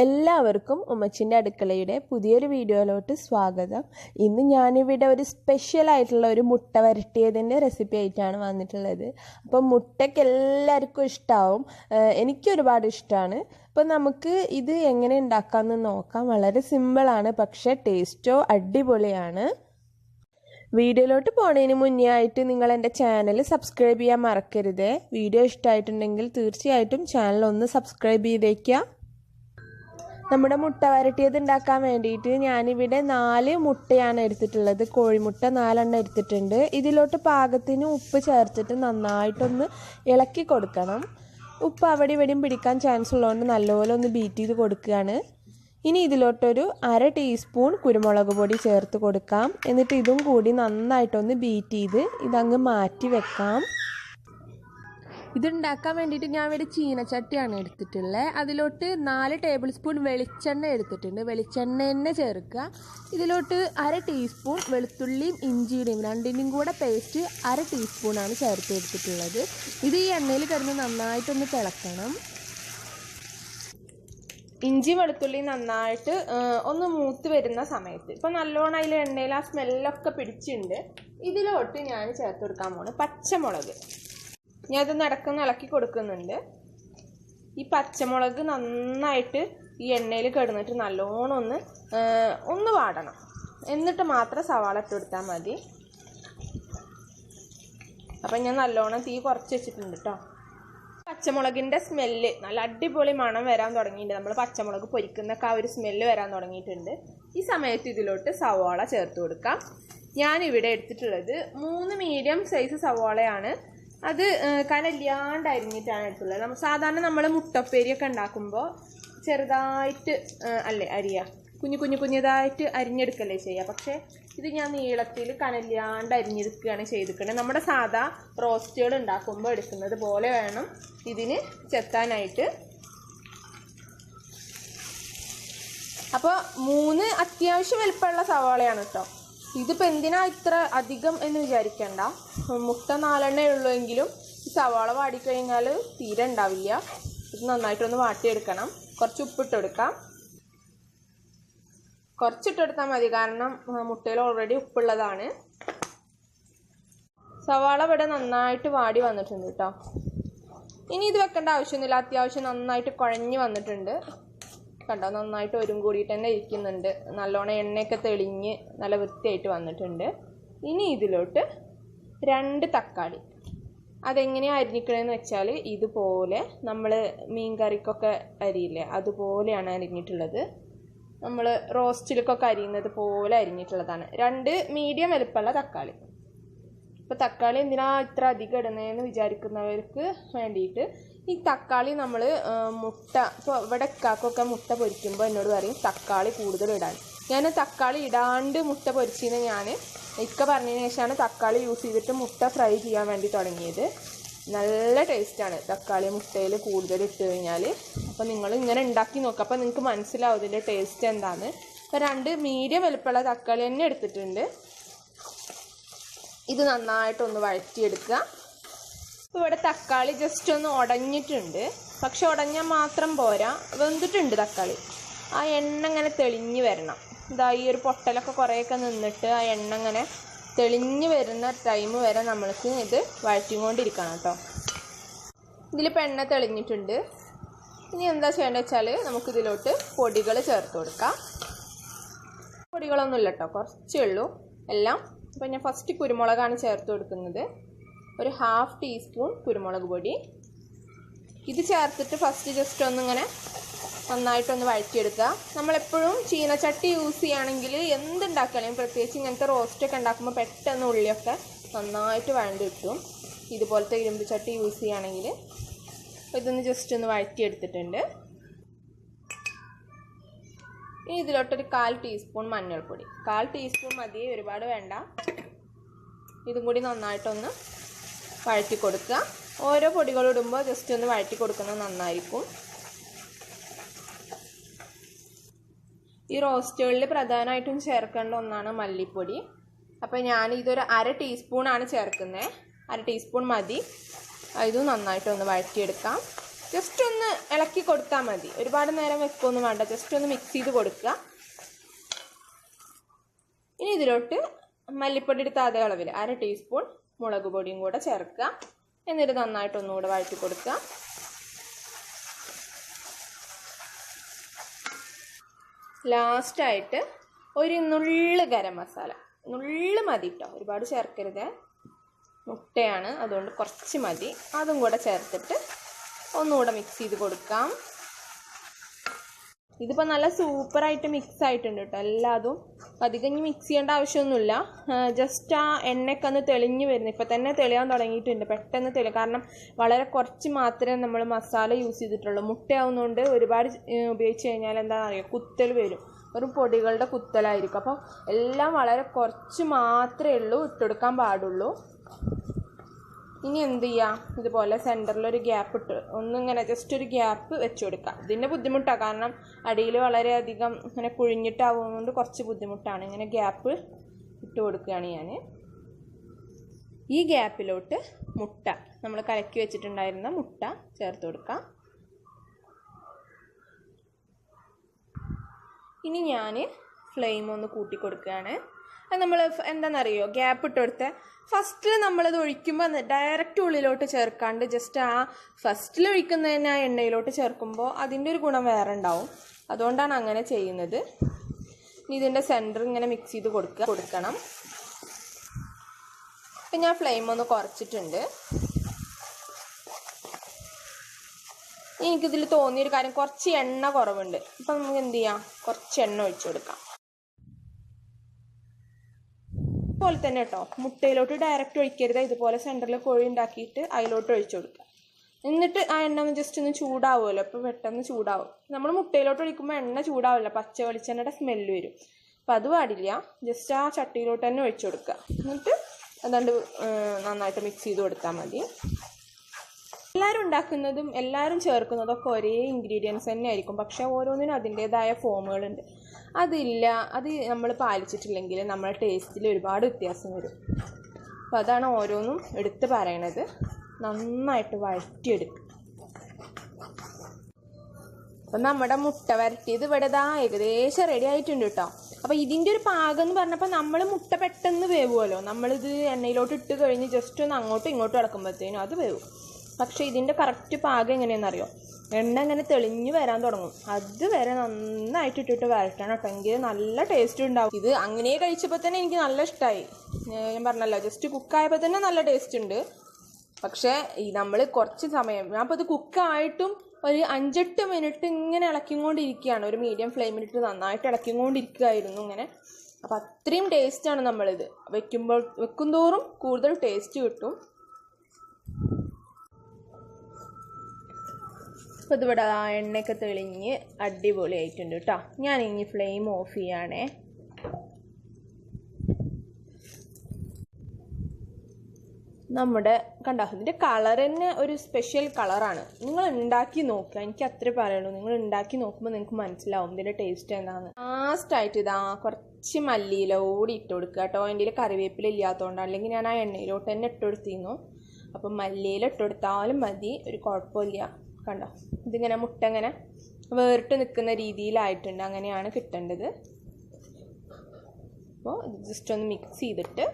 എല്ലാവർക്കും ഉമ്മച്ചിൻ്റെ അടുക്കളയുടെ പുതിയൊരു വീഡിയോയിലോട്ട് സ്വാഗതം. ഇന്ന് ഞാനിവിടെ ഒരു സ്പെഷ്യലായിട്ടുള്ള ഒരു മുട്ട വരട്ടിയതിൻ്റെ റെസിപ്പി ആയിട്ടാണ് വന്നിട്ടുള്ളത്. അപ്പം മുട്ടയ്ക്ക് എല്ലാവർക്കും ഇഷ്ടമാവും, എനിക്കൊരുപാട് ഇഷ്ടമാണ്. അപ്പോൾ നമുക്ക് ഇത് എങ്ങനെ ഉണ്ടാക്കാമെന്ന് നോക്കാം. വളരെ സിമ്പിളാണ്, പക്ഷേ ടേസ്റ്റോ അടിപൊളിയാണ്. വീഡിയോയിലോട്ട് പോണതിന് മുന്നേ ആയിട്ട് നിങ്ങൾ എൻ്റെ ചാനൽ സബ്സ്ക്രൈബ് ചെയ്യാൻ മറക്കരുത്. വീഡിയോ ഇഷ്ടമായിട്ടുണ്ടെങ്കിൽ തീർച്ചയായിട്ടും ചാനൽ ഒന്ന് സബ്സ്ക്രൈബ് ചെയ്തേക്കുക. നമ്മുടെ മുട്ട വരട്ടിയത് ഉണ്ടാക്കാൻ വേണ്ടിയിട്ട് ഞാനിവിടെ 4 മുട്ടയാണ് എടുത്തിട്ടുള്ളത്. കോഴിമുട്ട 4 എണ്ണം എടുത്തിട്ടുണ്ട്. ഇതിലോട്ട് പാകത്തിന് ഉപ്പ് ചേർത്തിട്ട് നന്നായിട്ടൊന്ന് ഇളക്കി കൊടുക്കണം. ഉപ്പ് അവിടെ ഇവിടെയും പിടിക്കാൻ ചാൻസ് ഉള്ളതുകൊണ്ട് നല്ലപോലെ ഒന്ന് ബീറ്റ് ചെയ്ത് കൊടുക്കുകയാണ്. ഇനി ഇതിലോട്ടൊരു 1/2 ടീസ്പൂൺ കുരുമുളക് പൊടി ചേർത്ത് കൊടുക്കാം. എന്നിട്ട് ഇതും കൂടി നന്നായിട്ടൊന്ന് ബീറ്റ് ചെയ്ത് ഇതങ്ങ് മാറ്റി വെക്കാം. ഇതുണ്ടാക്കാൻ വേണ്ടിയിട്ട് ഞാൻ ഇവിടെ ചീനച്ചട്ടിയാണ് എടുത്തിട്ടുള്ളത്. അതിലോട്ട് 4 ടേബിൾ സ്പൂൺ വെളിച്ചെണ്ണ എടുത്തിട്ടുണ്ട്. വെളിച്ചെണ്ണ തന്നെ ചേർക്കുക. ഇതിലോട്ട് 1/2 ടീസ്പൂൺ വെളുത്തുള്ളിയും ഇഞ്ചിയുടെയും രണ്ടിൻ്റെയും കൂടെ പേസ്റ്റ് 1/2 ടീസ്പൂണാണ് ചേർത്ത് എടുത്തിട്ടുള്ളത്. ഇത് ഈ എണ്ണയിൽ കിടന്ന് നന്നായിട്ടൊന്ന് തിളക്കണം. ഇഞ്ചി വെളുത്തുള്ളി നന്നായിട്ട് ഒന്ന് മൂത്ത് വരുന്ന സമയത്ത് ഇപ്പം നല്ലോണം അതിൽ എണ്ണയിൽ ആ സ്മെല്ലൊക്കെ പിടിച്ചിട്ടുണ്ട്. ഇതിലോട്ട് ഞാൻ ചേർത്ത് കൊടുക്കാൻ പോകുന്നത് പച്ചമുളക്. ഞാൻ ഇതൊന്ന് ഇടക്കൊന്ന് ഇളക്കി കൊടുക്കുന്നുണ്ട്. ഈ പച്ചമുളക് നന്നായിട്ട് ഈ എണ്ണയിൽ കിടന്നിട്ട് നല്ലോണം ഒന്ന് വാടണം. എന്നിട്ട് മാത്രം സവാള ഇട്ട് കൊടുത്താൽ മതി. അപ്പം ഞാൻ നല്ലോണം തീ കുറച്ച് വെച്ചിട്ടുണ്ട് കേട്ടോ. പച്ചമുളകിൻ്റെ സ്മെല്ല് നല്ല അടിപൊളി മണം വരാൻ തുടങ്ങിയിട്ടുണ്ട്. നമ്മൾ പച്ചമുളക് പൊരിക്കുന്നൊക്കെ ആ ഒരു സ്മെല്ല് വരാൻ തുടങ്ങിയിട്ടുണ്ട്. ഈ സമയത്ത് ഇതിലോട്ട് സവാള ചേർത്ത് കൊടുക്കാം. ഞാനിവിടെ എടുത്തിട്ടുള്ളത് 3 മീഡിയം സൈസ് സവാളയാണ്. അത് കനല്ലാണ്ട് അരിഞ്ഞിട്ടാണ് എടുത്തുള്ളത്. സാധാരണ നമ്മൾ മുട്ടപ്പേരിയൊക്കെ ഉണ്ടാക്കുമ്പോൾ ചെറുതായിട്ട് അല്ലേ അരിയുക, കുഞ്ഞതായിട്ട് അരിഞ്ഞെടുക്കല്ലേ ചെയ്യുക. പക്ഷേ ഇത് ഞാൻ നീളത്തിൽ കനല്ലാണ്ട് അരിഞ്ഞെടുക്കുകയാണ് ചെയ്തിരിക്കുന്നത്. നമ്മുടെ സാധാ റോസ്റ്റുകൾ ഉണ്ടാക്കുമ്പോൾ എടുക്കുന്നത് പോലെ വേണം ഇതിന് ചെത്താനായിട്ട്. അപ്പോൾ 3 അത്യാവശ്യം വലുപ്പമുള്ള സവാളയാണ് കേട്ടോ. ഇതിപ്പോൾ എന്തിനാ ഇത്ര അധികം എന്ന് വിചാരിക്കേണ്ട. മുട്ട 4 എണ്ണേ ഉള്ളൂ എങ്കിലും ഈ സവാള വാടിക്കഴിഞ്ഞാൽ തീരെ ഉണ്ടാവില്ല. ഇത് നന്നായിട്ടൊന്ന് വാട്ടിയെടുക്കണം. കുറച്ച് ഉപ്പിട്ടെടുക്കാം. കുറച്ചിട്ടെടുത്താൽ മതി, കാരണം മുട്ടയിൽ ഓൾറെഡി ഉപ്പുള്ളതാണ്. സവാള ഇവിടെ നന്നായിട്ട് വാടി വന്നിട്ടുണ്ട് കേട്ടോ. ഇനി ഇത് വെക്കേണ്ട ആവശ്യമൊന്നുമില്ല. അത്യാവശ്യം നന്നായിട്ട് കുഴഞ്ഞ് വന്നിട്ടുണ്ട് കണ്ടോ. നന്നായിട്ട് കൂടിയിട്ട് തന്നെ ഇരിക്കുന്നുണ്ട്. നല്ലോണം എണ്ണയൊക്കെ തെളിഞ്ഞ് നല്ല വൃത്തിയായിട്ട് വന്നിട്ടുണ്ട്. ഇനി ഇതിലോട്ട് 2 തക്കാളി. അതെങ്ങനെയാണ് അരിഞ്ഞിക്കണമെന്ന് വെച്ചാൽ ഇതുപോലെ നമ്മൾ മീൻ കറിക്കൊക്കെ അരിയില്ലേ, അതുപോലെയാണ് അരിഞ്ഞിട്ടുള്ളത്. നമ്മൾ റോസ്റ്റിലേക്കൊക്കെ അരിയുന്നത് പോലെ അരിഞ്ഞിട്ടുള്ളതാണ്. 2 മീഡിയം വലുപ്പമുള്ള തക്കാളി. ഇപ്പോൾ തക്കാളി എന്തിനാ ഇത്ര അധികം ഇടുന്നതെന്ന് വിചാരിക്കുന്നവർക്ക് വേണ്ടിയിട്ട് ഈ തക്കാളി നമ്മൾ മുട്ട ഇപ്പോൾ ഇവിടെ കാക്കൊക്കെ മുട്ട പൊരിക്കുമ്പോൾ എന്നോട് പറയും തക്കാളി കൂടുതൽ ഇടാൻ. ഞാൻ തക്കാളി ഇടാണ്ട് മുട്ട പൊരിച്ചതിന് ഞാൻ ഇക്ക പറഞ്ഞതിന് ശേഷമാണ് തക്കാളി യൂസ് ചെയ്തിട്ട് മുട്ട ഫ്രൈ ചെയ്യാൻ വേണ്ടി തുടങ്ങിയത്. നല്ല ടേസ്റ്റാണ് തക്കാളി മുട്ടയിൽ കൂടുതൽ ഇട്ട് കഴിഞ്ഞാൽ. അപ്പോൾ നിങ്ങൾ ഇങ്ങനെ ഉണ്ടാക്കി നോക്കുക, അപ്പോൾ നിങ്ങൾക്ക് മനസ്സിലാവും ഇതിൻ്റെ ടേസ്റ്റ് എന്താണെന്ന്. അപ്പോൾ 2 മീഡിയം വലുപ്പമുള്ള തക്കാളി തന്നെ എടുത്തിട്ടുണ്ട്. ഇത് നന്നായിട്ടൊന്ന് വഴറ്റിയെടുക്കുക. ഇപ്പോൾ ഇവിടെ തക്കാളി ജസ്റ്റ് ഒന്ന് ഉടഞ്ഞിട്ടുണ്ട്. പക്ഷെ ഉടഞ്ഞാൽ മാത്രം പോരാ, വെന്തിട്ടുണ്ട് തക്കാളി. ആ എണ്ണ ഇങ്ങനെ തെളിഞ്ഞ് വരണം. ഇതാ ഈ ഒരു പൊട്ടലൊക്കെ കുറേയൊക്കെ നിന്നിട്ട് ആ എണ്ണ ഇങ്ങനെ തെളിഞ്ഞ് വരുന്ന ടൈം വരെ നമ്മൾക്ക് ഇത് വഴറ്റിക്കൊണ്ടിരിക്കണം കേട്ടോ. ഇതിലിപ്പോൾ എണ്ണ തെളിഞ്ഞിട്ടുണ്ട്. ഇനി എന്താ ചെയ്യേണ്ടത് വെച്ചാൽ നമുക്കിതിലോട്ട് പൊടികൾ ചേർത്ത് കൊടുക്കാം. പൊടികളൊന്നുമില്ല കേട്ടോ, കുറച്ചേ ഉള്ളൂ എല്ലാം. അപ്പോൾ ഞാൻ ഫസ്റ്റ് കുരുമുളകാണ് ചേർത്ത് കൊടുക്കുന്നത്. ഒരു 1/2 ടീസ്പൂൺ കുരുമുളക് പൊടി. ഇത് ചേർത്തിട്ട് ഫസ്റ്റ് ജസ്റ്റ് ഒന്നിങ്ങനെ നന്നായിട്ടൊന്ന് വഴറ്റിയെടുക്കുക. നമ്മളെപ്പോഴും ചീനച്ചട്ടി യൂസ് ചെയ്യുകയാണെങ്കിൽ എന്തുണ്ടാക്കുകയാണെങ്കിൽ പ്രത്യേകിച്ച് ഇങ്ങനത്തെ റോസ്റ്റൊക്കെ ഉണ്ടാക്കുമ്പോൾ പെട്ടെന്ന് ഉള്ളിയൊക്കെ നന്നായിട്ട് വഴണ്ട് കിട്ടും. ഇതുപോലത്തെ ഇരുമ്പ് ചട്ടി യൂസ് ചെയ്യുകയാണെങ്കിൽ. ഇതൊന്ന് ജസ്റ്റ് ഒന്ന് വഴറ്റിയെടുത്തിട്ടുണ്ട്. ഇനി ഇതിലോട്ടൊരു 1/4 ടീസ്പൂൺ മഞ്ഞൾപ്പൊടി. 1/4 ടീസ്പൂൺ മതി, ഒരുപാട് വേണ്ട. ഇതും കൂടി നന്നായിട്ടൊന്ന് വഴറ്റി കൊടുക്കുക. ഓരോ പൊടികളും ഇടുമ്പോൾ ജസ്റ്റ് ഒന്ന് വഴറ്റി കൊടുക്കുന്നത് നന്നായിരിക്കും. ഈ റോസ്റ്റുകളിൽ പ്രധാനമായിട്ടും ചേർക്കേണ്ട ഒന്നാണ് മല്ലിപ്പൊടി. അപ്പോൾ ഞാനിതൊരു 1/2 ടീസ്പൂണാണ് ചേർക്കുന്നത്. 1/2 ടീസ്പൂൺ മതി. ഇതും നന്നായിട്ടൊന്ന് വഴറ്റിയെടുക്കാം. ജസ്റ്റ് ഒന്ന് ഇളക്കി കൊടുത്താൽ മതി. ഒരുപാട് നേരം വെക്കൊന്നും വേണ്ട, ജസ്റ്റ് ഒന്ന് മിക്സ് ചെയ്ത് കൊടുക്കുക. ഇനി ഇതിലോട്ട് മല്ലിപ്പൊടി എടുത്ത അതേ അളവിൽ 1/2 ടീസ്പൂൺ മുളക് പൊടിയും കൂടെ ചേർക്കുക. എന്നിട്ട് നന്നായിട്ട് ഒന്നുകൂടെ വഴറ്റി കൊടുക്കുക. ലാസ്റ്റായിട്ട് ഒരു നുള്ള് ഗരം മസാല, നുള്ള് മതി കേട്ടോ, ഒരുപാട് ചേർക്കരുത്. മുട്ടയാണ്, അതുകൊണ്ട് കുറച്ച് മതി. അതും കൂടെ ചേർത്തിട്ട് ഒന്നുകൂടെ മിക്സ് ചെയ്ത് കൊടുക്കാം. ഇതിപ്പോൾ നല്ല സൂപ്പറായിട്ട് മിക്സ് ആയിട്ടുണ്ട് കേട്ടോ. എല്ലാതും അധികം ഇനി മിക്സ് ചെയ്യേണ്ട ആവശ്യമൊന്നുമില്ല. ജസ്റ്റ് ആ എണ്ണയൊക്കെ ഒന്ന് തെളിഞ്ഞ് വരുന്നു. ഇപ്പം തന്നെ തെളിയാൻ തുടങ്ങിയിട്ടുണ്ട്, പെട്ടെന്ന് തെളിയും. കാരണം വളരെ കുറച്ച് മാത്രമേ നമ്മൾ മസാല യൂസ് ചെയ്തിട്ടുള്ളൂ. മുട്ടയാവുന്നതുകൊണ്ട് ഒരുപാട് ഉപയോഗിച്ച് കഴിഞ്ഞാൽ എന്താ പറയുക, കുത്തൽ വരും, വെറും പൊടികളുടെ കുത്തലായിരിക്കും. അപ്പോൾ എല്ലാം വളരെ കുറച്ച് മാത്രമേ ഉള്ളൂ ഇട്ടെടുക്കാൻ പാടുള്ളൂ. ഇനി എന്ത് ചെയ്യാം, ഇതുപോലെ സെൻറ്ററിലൊരു ഗ്യാപ്പ് ഇട്ട് ഒന്നിങ്ങനെ ജസ്റ്റ് ഒരു ഗ്യാപ്പ് വെച്ച് കൊടുക്കാം. ഇതിൻ്റെ ബുദ്ധിമുട്ടാണ്, കാരണം അടിയിൽ വളരെയധികം ഇങ്ങനെ കുഴിഞ്ഞിട്ടാവുന്നതുകൊണ്ട് കുറച്ച് ബുദ്ധിമുട്ടാണ്. ഇങ്ങനെ ഗ്യാപ്പ് ഇട്ട് കൊടുക്കുകയാണ് ഞാൻ. ഈ ഗ്യാപ്പിലോട്ട് മുട്ട, നമ്മൾ കലക്കി വെച്ചിട്ടുണ്ടായിരുന്ന മുട്ട ചേർത്ത് കൊടുക്കാം. ഇനി ഞാൻ ഫ്ലെയിം ഒന്ന് കൂട്ടി കൊടുക്കുകയാണ്. അത് നമ്മൾ എന്താണെന്നറിയോ, ഗ്യാപ്പ് ഇട്ട് കൊടുത്ത് ഫസ്റ്റിൽ നമ്മളത് ഒഴിക്കുമ്പോൾ ഡയറക്റ്റ് ഉള്ളിലോട്ട് ചേർക്കാണ്ട് ജസ്റ്റ് ആ ഫസ്റ്റിൽ ഒഴിക്കുന്നതിന് ആ എണ്ണയിലോട്ട് ചേർക്കുമ്പോൾ അതിൻ്റെ ഒരു ഗുണം വേറെ ഉണ്ടാവും. അതുകൊണ്ടാണ് അങ്ങനെ ചെയ്യുന്നത്. ഇനി ഇതിൻ്റെ സെൻറ്റർ ഇങ്ങനെ മിക്സ് ചെയ്ത് കൊടുക്കണം. ഇപ്പം ഞാൻ ഫ്ലെയിം ഒന്ന് കുറച്ചിട്ടുണ്ട്. എനിക്കിതിൽ തോന്നിയൊരു കാര്യം, കുറച്ച് എണ്ണ കുറവുണ്ട്. ഇപ്പം നമുക്ക് എന്ത് ചെയ്യാം, കുറച്ച് എണ്ണ ഒഴിച്ചു കൊടുക്കാം. പോലെ തന്നെ കേട്ടോ, മുട്ടയിലോട്ട് ഡയറക്റ്റ് ഒഴിക്കരുത്. ഇതുപോലെ സെൻറ്ററിൽ കോഴി ഉണ്ടാക്കിയിട്ട് അതിലോട്ട് ഒഴിച്ചു കൊടുക്കുക. എന്നിട്ട് ആ എണ്ണ ഒന്ന് ജസ്റ്റ് ഒന്ന് ചൂടാവുമല്ലോ, അപ്പോൾ പെട്ടെന്ന് ചൂടാവും. നമ്മൾ മുട്ടയിലോട്ട് ഒഴിക്കുമ്പോൾ എണ്ണ ചൂടാവില്ല, പച്ച വെളിച്ചെണ്ണയുടെ സ്മെല്ല് വരും. അപ്പം അത് പാടില്ല. ജസ്റ്റ് ആ ചട്ടിയിലോട്ട് തന്നെ ഒഴിച്ചു കൊടുക്കുക. എന്നിട്ട് അതുകൊണ്ട് നന്നായിട്ട് മിക്സ് ചെയ്ത് കൊടുത്താൽ മതി. എല്ലാവരും ഉണ്ടാക്കുന്നതും എല്ലാവരും ചേർക്കുന്നതും ഒക്കെ ഒരേ ഇൻഗ്രീഡിയൻസ് തന്നെ ആയിരിക്കും, പക്ഷേ ഓരോന്നിനും അതിൻ്റേതായ ഫോമുകളുണ്ട്. അതില്ല, അത് നമ്മൾ പാലിച്ചിട്ടില്ലെങ്കിൽ നമ്മുടെ ടേസ്റ്റിൽ ഒരുപാട് വ്യത്യാസം വരും. അപ്പോൾ അതാണ് ഓരോന്നും എടുത്ത് പറയണത്. നന്നായിട്ട് വഴറ്റിയെടുക്കുക. അപ്പം നമ്മുടെ മുട്ട വരട്ടിയത് ഇവിടെ ഏകദേശം റെഡി ആയിട്ടുണ്ട് കേട്ടോ. അപ്പോൾ ഇതിൻ്റെ ഒരു പാകം എന്ന് പറഞ്ഞപ്പോൾ നമ്മൾ മുട്ട പെട്ടെന്ന് വേവുമല്ലോ, നമ്മളിത് എണ്ണയിലോട്ട് ഇട്ട് കഴിഞ്ഞ് ജസ്റ്റ് ഒന്ന് അങ്ങോട്ടും ഇങ്ങോട്ടും ഇളക്കുമ്പോഴത്തേനും അത് വേവും. പക്ഷേ ഇതിൻ്റെ കറക്റ്റ് പാകം എങ്ങനെയാണെന്നറിയോ, എണ്ണ ഇങ്ങനെ തെളിഞ്ഞ് വരാൻ തുടങ്ങും, അതുവരെ നന്നായിട്ട് ഇട്ടിട്ട് വരട്ടണം കേട്ടോ, എങ്കിൽ നല്ല ടേസ്റ്റ് ഉണ്ടാവും. ഇത് അങ്ങനെ കഴിച്ചപ്പോൾ തന്നെ എനിക്ക് നല്ല ഇഷ്ടമായി. ഞാൻ പറഞ്ഞല്ലോ, ജസ്റ്റ് കുക്കായപ്പോൾ തന്നെ നല്ല ടേസ്റ്റ് ഉണ്ട്. പക്ഷേ നമ്മൾ കുറച്ച് സമയം, ഞാനിപ്പോൾ ഇത് കുക്കായിട്ടും ഒരു 5-8 മിനിറ്റ് ഇങ്ങനെ ഇളക്കിക്കൊണ്ടിരിക്കുകയാണ്. ഒരു മീഡിയം ഫ്ലെയിമിലിട്ട് നന്നായിട്ട് ഇളക്കിക്കൊണ്ടിരിക്കുകയായിരുന്നു ഇങ്ങനെ. അപ്പോൾ അത്രയും ടേസ്റ്റാണ് നമ്മളിത് വെക്കും തോറും കൂടുതൽ ടേസ്റ്റ് കിട്ടും. അപ്പോൾ ഇതിവിടെ ആ എണ്ണയൊക്കെ തെളിഞ്ഞ് അടിപൊളിയായിട്ടുണ്ട് കേട്ടോ. ഞാൻ ഇനി ഫ്ലെയിം ഓഫ് ചെയ്യണേ. നമ്മുടെ കണ്ടോ, ഇതിൻ്റെ കളർ തന്നെ ഒരു സ്പെഷ്യൽ കളറാണ്. നിങ്ങൾ ഉണ്ടാക്കി നോക്കുക, എനിക്ക് അത്രേ പറയുള്ളൂ. നിങ്ങൾ ഉണ്ടാക്കി നോക്കുമ്പോൾ നിങ്ങൾക്ക് മനസ്സിലാവും ഇതിൻ്റെ ടേസ്റ്റ് എന്താണെന്ന്. ലാസ്റ്റായിട്ട് ഇതാ കുറച്ച് മല്ലിയില കൂടി ഇട്ട് കൊടുക്കുക കേട്ടോ. എൻ്റെ കറിവേപ്പില ഇല്ലാത്തതുകൊണ്ടാണ്, അല്ലെങ്കിൽ ഞാൻ ആ എണ്ണയിലോട്ട് തന്നെ ഇട്ട് കൊടുത്തിരുന്നു. അപ്പം മല്ലിയില ഇട്ട് കൊടുത്താലും മതി, ഒരു കുഴപ്പമില്ല. കണ്ടോ, ഇതിങ്ങനെ മുട്ട ഇങ്ങനെ വേറിട്ട് നിൽക്കുന്ന രീതിയിലായിട്ടുണ്ട്. അങ്ങനെയാണ് കിട്ടേണ്ടത്. അപ്പോൾ ഇത് ജസ്റ്റ് ഒന്ന് മിക്സ് ചെയ്തിട്ട്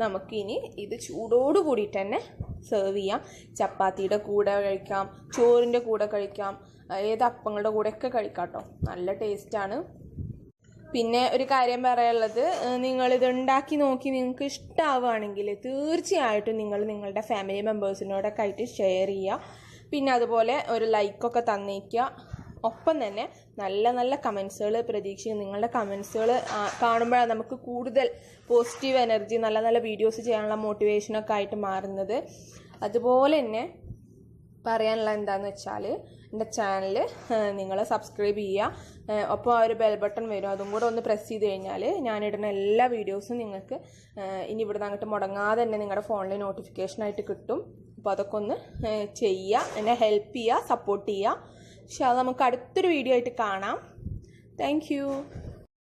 നമുക്കിനി ഇത് ചൂടോട് കൂടിയിട്ട് തന്നെ സെർവ് ചെയ്യാം. ചപ്പാത്തിയുടെ കൂടെ കഴിക്കാം, ചോറിൻ്റെ കൂടെ കഴിക്കാം, ഏത് അപ്പങ്ങളുടെ കൂടെയൊക്കെ കഴിക്കാം കേട്ടോ. നല്ല ടേസ്റ്റാണ്. പിന്നെ ഒരു കാര്യം പറയാനുള്ളത്, നിങ്ങളിത് ഉണ്ടാക്കി നോക്കി നിങ്ങൾക്ക് ഇഷ്ടമാവുകയാണെങ്കിൽ തീർച്ചയായിട്ടും നിങ്ങൾ നിങ്ങളുടെ ഫാമിലി മെമ്പേഴ്സിനോടൊക്കെ ആയിട്ട് ഷെയർ ചെയ്യുക. പിന്നെ അതുപോലെ ഒരു ലൈക്കൊക്കെ തന്നേക്കുക. ഒപ്പം തന്നെ നല്ല നല്ല കമൻസുകൾ പ്രതീക്ഷിക്കും. നിങ്ങളുടെ കമൻസുകൾ കാണുമ്പോഴാണ് നമുക്ക് കൂടുതൽ പോസിറ്റീവ് എനർജി, നല്ല നല്ല വീഡിയോസ് ചെയ്യാനുള്ള മോട്ടിവേഷനൊക്കെ ആയിട്ട് മാറുന്നത്. അതുപോലെ തന്നെ പറയാനുള്ള എന്താണെന്ന് വെച്ചാൽ, എൻ്റെ ചാനൽ നിങ്ങൾ സബ്സ്ക്രൈബ് ചെയ്യുക. ഒപ്പം ആ ഒരു ബെൽ ബട്ടൺ വരും, അതും കൂടെ ഒന്ന് പ്രസ് ചെയ്ത് കഴിഞ്ഞാൽ ഞാനിടുന്ന എല്ലാ വീഡിയോസും നിങ്ങൾക്ക് ഇനി ഇവിടുന്ന് അങ്ങോട്ട് മുടങ്ങാതെ തന്നെ നിങ്ങളുടെ ഫോണിൽ നോട്ടിഫിക്കേഷനായിട്ട് കിട്ടും. അപ്പോൾ അതൊക്കെ ഒന്ന് ചെയ്യുക, എന്നെ ഹെൽപ്പ് ചെയ്യുക, സപ്പോർട്ട് ചെയ്യുക. പക്ഷേ അത് നമുക്ക് അടുത്തൊരു വീഡിയോ ആയിട്ട് കാണാം. Thank you.